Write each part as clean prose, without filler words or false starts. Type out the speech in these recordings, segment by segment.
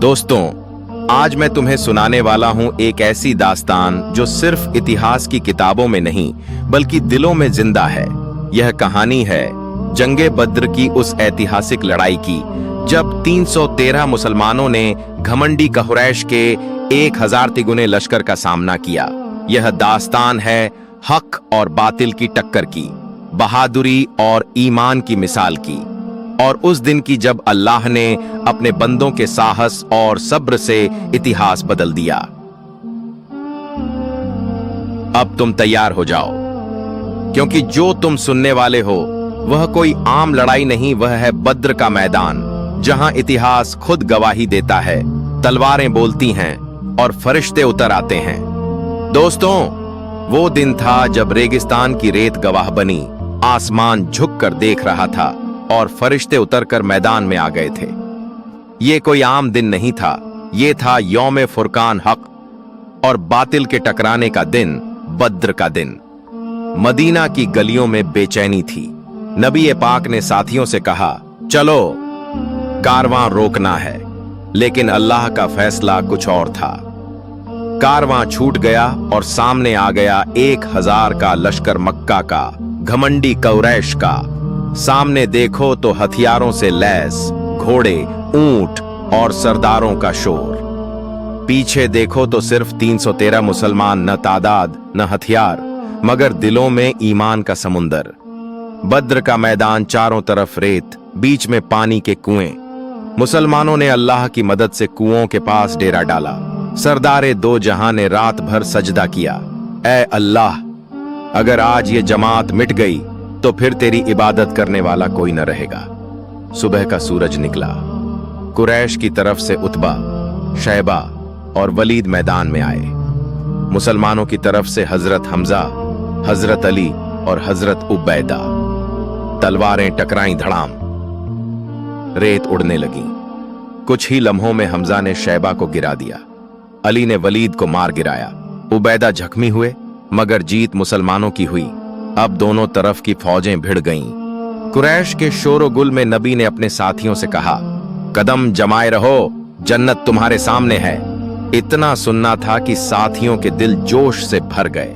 दोस्तों, आज मैं तुम्हें सुनाने वाला हूं एक ऐसी दास्तान जो सिर्फ इतिहास की किताबों में नहीं बल्कि दिलों में जिंदा है। यह कहानी है जंगे बद्र की, उस ऐतिहासिक लड़ाई की जब 313 मुसलमानों ने घमंडी कुरैश के 1000 तिगुने लश्कर का सामना किया। यह दास्तान है हक और बातिल की टक्कर की, बहादुरी और ईमान की मिसाल की, और उस दिन की जब अल्लाह ने अपने बंदों के साहस और सब्र से इतिहास बदल दिया। अब तुम तैयार हो जाओ, क्योंकि जो तुम सुनने वाले हो वह कोई आम लड़ाई नहीं, वह है बद्र का मैदान, जहां इतिहास खुद गवाही देता है, तलवारें बोलती हैं और फरिश्ते उतर आते हैं। दोस्तों, वो दिन था जब रेगिस्तान की रेत गवाह बनी, आसमान झुक कर देख रहा था और फरिश्ते उतरकर मैदान में आ गए थे। ये कोई आम दिन नहीं था, ये था यौम फुरकान, हक और बातिल के टकराने का दिन, बद्र का दिन। मदीना की गलियों में बेचैनी थी। नबी पाक ने साथियों से कहा, चलो कारवां रोकना है, लेकिन अल्लाह का फैसला कुछ और था। कारवां छूट गया और सामने आ गया 1000 का लश्कर, मक्का का, घमंडी कुरैश का। सामने देखो तो हथियारों से लैस घोड़े, ऊंट और सरदारों का शोर। पीछे देखो तो सिर्फ 313 मुसलमान, न तादाद न हथियार, मगर दिलों में ईमान का समुंदर। बद्र का मैदान, चारों तरफ रेत, बीच में पानी के कुएं। मुसलमानों ने अल्लाह की मदद से कुओं के पास डेरा डाला। सरदारे दो जहां ने रात भर सजदा किया, ऐ अल्लाह, अगर आज ये जमात मिट गई तो फिर तेरी इबादत करने वाला कोई न रहेगा। सुबह का सूरज निकला। कुरैश की तरफ से उतबा, शैबा और वलीद मैदान में आए। मुसलमानों की तरफ से हजरत हमजा, हजरत अली और हजरत उबैदा। तलवारें टकराई धड़ाम, रेत उड़ने लगी। कुछ ही लम्हों में हमजा ने शैबा को गिरा दिया, अली ने वलीद को मार गिराया। उबैदा जख्मी हुए, मगर जीत मुसलमानों की हुई। अब दोनों तरफ की फौजें भिड़ गईं। कुरैश के शोरगुल में नबी ने अपने साथियों से कहा, कदम जमाए रहो, जन्नत तुम्हारे सामने है। इतना सुनना था कि साथियों के दिल जोश से भर गए।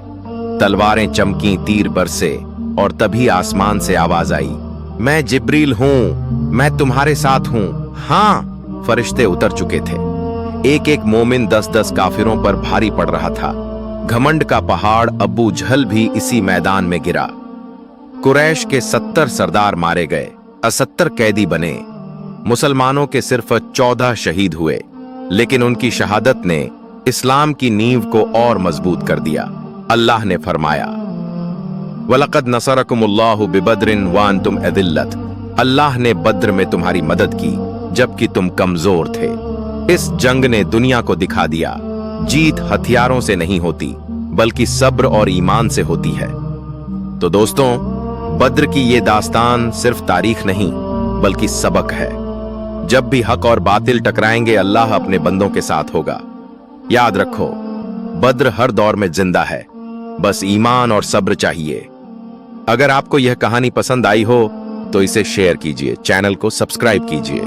तलवारें चमकी, तीर बरसे, और तभी आसमान से आवाज आई, मैं जिब्रील हूं, मैं तुम्हारे साथ हूं। हां, फरिश्ते उतर चुके थे। एक एक मोमिन 10-10 काफिरों पर भारी पड़ रहा था। घमंड का पहाड़ अबू जहल भी इसी मैदान में गिरा। कुरैश के 70 सरदार मारे गए, 70 कैदी बने। मुसलमानों के सिर्फ 14 शहीद हुए, लेकिन उनकी शहादत ने इस्लाम की नींव को और मजबूत कर दिया। अल्लाह ने फरमाया, वलक़द नसरकुमुल्लाहु बिबद्रिन व अंतुम अदिल्लत। अल्लाह ने बद्र में तुम्हारी मदद की जबकि तुम कमजोर थे। इस जंग ने दुनिया को दिखा दिया, जीत हथियारों से नहीं होती बल्कि सब्र और ईमान से होती है। तो दोस्तों, बद्र की ये दास्तान सिर्फ तारीख नहीं बल्कि सबक है। जब भी हक और बातिल टकराएंगे, अल्लाह अपने बंदों के साथ होगा। याद रखो, बद्र हर दौर में जिंदा है, बस ईमान और सब्र चाहिए। अगर आपको यह कहानी पसंद आई हो तो इसे शेयर कीजिए, चैनल को सब्सक्राइब कीजिए।